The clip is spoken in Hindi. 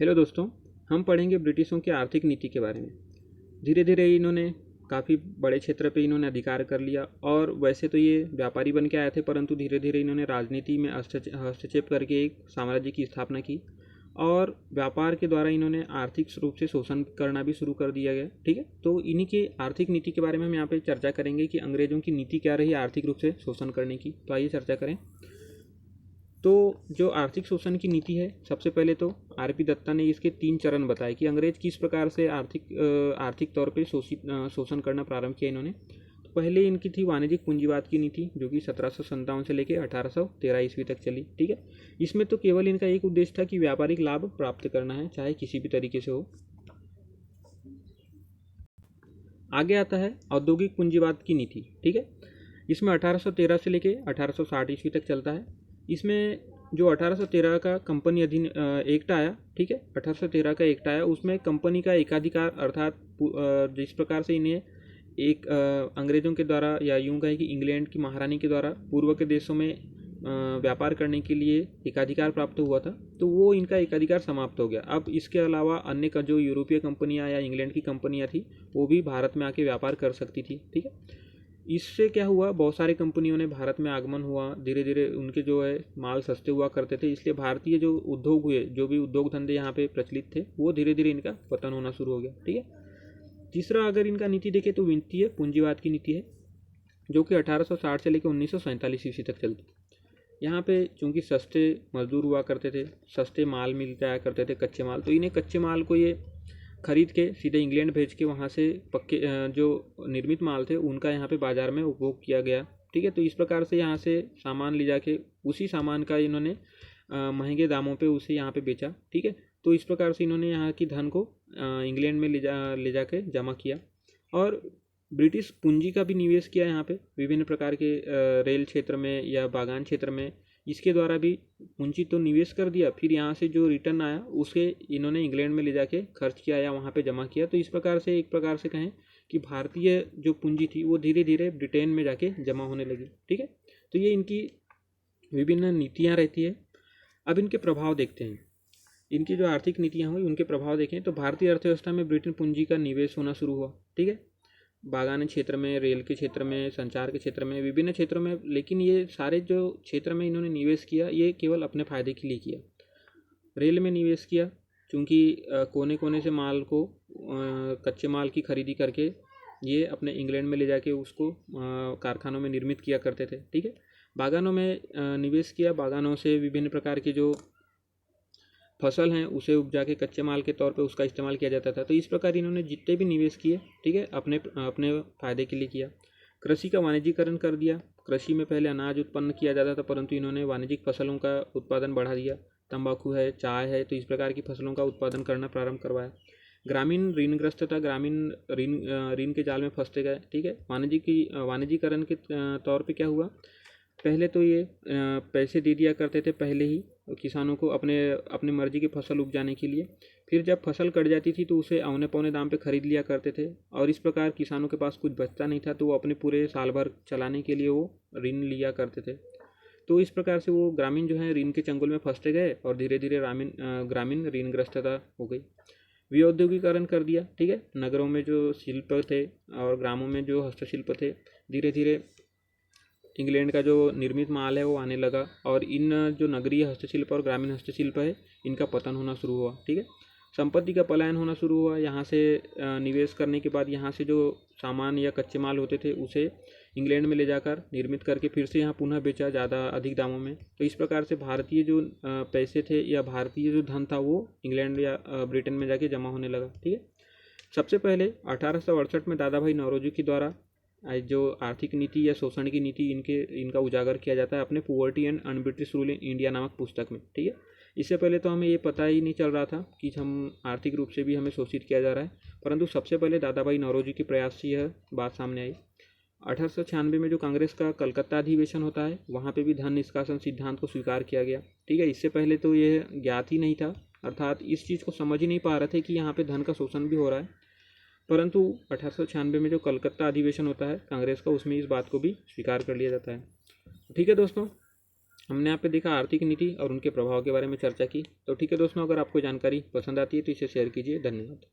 हेलो दोस्तों, हम पढ़ेंगे ब्रिटिशों की आर्थिक नीति के बारे में। धीरे धीरे इन्होंने काफ़ी बड़े क्षेत्र पे इन्होंने अधिकार कर लिया और वैसे तो ये व्यापारी बन के आए थे, परंतु धीरे धीरे इन्होंने राजनीति में हस्तक्षेप करके एक साम्राज्य की स्थापना की और व्यापार के द्वारा इन्होंने आर्थिक रूप से शोषण करना भी शुरू कर दिया गया। ठीक है, तो इन्हीं की आर्थिक नीति के बारे में हम यहाँ पे चर्चा करेंगे कि अंग्रेज़ों की नीति क्या रही आर्थिक रूप से शोषण करने की। तो आइए चर्चा करें। तो जो आर्थिक शोषण की नीति है, सबसे पहले तो आर.पी. दत्ता ने इसके 3 चरण बताए कि अंग्रेज किस प्रकार से आर्थिक तौर पे शोषण करना प्रारंभ किया इन्होंने। तो पहले इनकी थी वाणिज्यिक पूंजीवाद की नीति, जो कि 1757 से लेकर 1813 ईस्वी तक चली। ठीक है, इसमें तो केवल इनका एक उद्देश्य था कि व्यापारिक लाभ प्राप्त करना है, चाहे किसी भी तरीके से हो। आगे आता है औद्योगिक पूंजीवाद की नीति। ठीक है, इसमें 1813 से लेकर 1860 ईस्वी तक चलता है। इसमें जो 1813 का कंपनी एक्ट आया, ठीक है, 1813 का एक्ट आया, उसमें कंपनी का एकाधिकार अर्थात जिस प्रकार से इन्हें एक अंग्रेज़ों के द्वारा या यूँ कहें कि इंग्लैंड की महारानी के द्वारा पूर्व के देशों में व्यापार करने के लिए एकाधिकार प्राप्त हुआ था, तो वो इनका एकाधिकार समाप्त हो गया। अब इसके अलावा अन्य का जो यूरोपीय कंपनियां या इंग्लैंड की कंपनियां थी, वो भी भारत में आके व्यापार कर सकती थी। ठीक है, इससे क्या हुआ, बहुत सारी कंपनियों ने भारत में आगमन हुआ, धीरे धीरे उनके जो है माल सस्ते हुआ करते थे, इसलिए भारतीय जो उद्योग हुए, जो भी उद्योग धंधे यहाँ पे प्रचलित थे, वो धीरे धीरे इनका पतन होना शुरू हो गया। ठीक है, तीसरा अगर इनका नीति देखें तो वित्तीय पूंजीवाद की नीति है, जो कि 1860 से लेकर 1947 ईस्वी तक चलती। यहाँ पे चूँकि सस्ते मजदूर हुआ करते थे, सस्ते माल मिल जाया करते थे, कच्चे माल, तो इन्हें कच्चे माल को ये खरीद के सीधे इंग्लैंड भेज के वहाँ से पक्के जो निर्मित माल थे उनका यहाँ पे बाज़ार में उपभोग किया गया। ठीक है, तो इस प्रकार से यहाँ से सामान ले जाके उसी सामान का इन्होंने महंगे दामों पे उसे यहाँ पे बेचा। ठीक है, तो इस प्रकार से इन्होंने यहाँ की धन को इंग्लैंड में ले जाके जमा किया और ब्रिटिश पूंजी का भी निवेश किया यहाँ पे विभिन्न प्रकार के रेल क्षेत्र में या बागान क्षेत्र में। इसके द्वारा भी पूंजी तो निवेश कर दिया, फिर यहाँ से जो रिटर्न आया उसे इन्होंने इंग्लैंड में ले जाके खर्च किया या वहाँ पे जमा किया। तो इस प्रकार से एक प्रकार से कहें कि भारतीय जो पूंजी थी वो धीरे धीरे ब्रिटेन में जाके जमा होने लगी। ठीक है, तो ये इनकी विभिन्न नीतियाँ रहती है। अब इनके प्रभाव देखते हैं, इनकी जो आर्थिक नीतियाँ हुई उनके प्रभाव देखें तो भारतीय अर्थव्यवस्था में ब्रिटेन पूंजी का निवेश होना शुरू हुआ। ठीक है, बागान क्षेत्र में, रेल के क्षेत्र में, संचार के क्षेत्र में, विभिन्न क्षेत्रों में, लेकिन ये सारे जो क्षेत्र में इन्होंने निवेश किया ये केवल अपने फ़ायदे के लिए किया। रेल में निवेश किया क्योंकि कोने कोने से माल को कच्चे माल की खरीदी करके ये अपने इंग्लैंड में ले जाके उसको कारखानों में निर्मित किया करते थे। ठीक है, बागानों में निवेश किया, बागानों से विभिन्न प्रकार के जो फसल हैं उसे उपजा के कच्चे माल के तौर पे उसका इस्तेमाल किया जाता था। तो इस प्रकार इन्होंने जितने भी निवेश किए, ठीक है, अपने अपने फ़ायदे के लिए किया। कृषि का वाणिज्यीकरण कर दिया। कृषि में पहले अनाज उत्पन्न किया जाता था, परंतु इन्होंने वाणिज्यिक फसलों का उत्पादन बढ़ा दिया। तंबाकू है, चाय है, तो इस प्रकार की फसलों का उत्पादन करना प्रारंभ करवाया। ग्रामीण ऋणग्रस्तता, ग्रामीण ऋण के जाल में फंसते गए। ठीक है, वाणिज्यीकरण के तौर पे क्या हुआ, पहले तो ये पैसे दे दिया करते थे पहले ही किसानों को अपने मर्जी की फसल उपजाने के लिए। फिर जब फसल कट जाती थी तो उसे औने पौने दाम पे खरीद लिया करते थे और इस प्रकार किसानों के पास कुछ बचता नहीं था, तो वो अपने पूरे साल भर चलाने के लिए वो ऋण लिया करते थे। तो इस प्रकार से वो ग्रामीण जो है ऋण के चंगुल में फंसते गए और धीरे धीरे ग्रामीण ऋणग्रस्तता हो गई। विऔद्योगिकरण कर दिया। ठीक है, नगरों में जो शिल्प थे और ग्रामों में जो हस्तशिल्प थे, धीरे धीरे इंग्लैंड का जो निर्मित माल है वो आने लगा और इन जो नगरीय हस्तशिल्प और ग्रामीण हस्तशिल्प है इनका पतन होना शुरू हुआ। ठीक है, संपत्ति का पलायन होना शुरू हुआ। यहाँ से निवेश करने के बाद यहाँ से जो सामान या कच्चे माल होते थे उसे इंग्लैंड में ले जाकर निर्मित करके फिर से यहाँ पुनः बेचा ज़्यादा अधिक दामों में। तो इस प्रकार से भारतीय जो पैसे थे या भारतीय जो धन था वो इंग्लैंड या ब्रिटेन में जाके जमा होने लगा। ठीक है, सबसे पहले 1868 में दादा भाई नौरोजी के द्वारा जो आर्थिक नीति या शोषण की नीति इनका उजागर किया जाता है अपने poverty and un-British rule in India नामक पुस्तक में। ठीक है, इससे पहले तो हमें ये पता ही नहीं चल रहा था कि हम आर्थिक रूप से भी हमें शोषित किया जा रहा है, परंतु सबसे पहले दादा भाई नौरोजी के प्रयास से यह बात सामने आई। 1896 में जो कांग्रेस का कलकत्ता अधिवेशन होता है वहाँ पे भी धन निष्कासन सिद्धांत को स्वीकार किया गया। ठीक है, इससे पहले तो यह ज्ञात ही नहीं था, अर्थात इस चीज़ को समझ ही नहीं पा रहे थे कि यहाँ पे धन का शोषण भी हो रहा है, परंतु 1896 में जो कलकत्ता अधिवेशन होता है कांग्रेस का, उसमें इस बात को भी स्वीकार कर लिया जाता है। ठीक है दोस्तों, हमने यहाँ पे देखा आर्थिक नीति और उनके प्रभाव के बारे में चर्चा की। तो ठीक है दोस्तों, अगर आपको जानकारी पसंद आती है तो इसे शेयर कीजिए। धन्यवाद।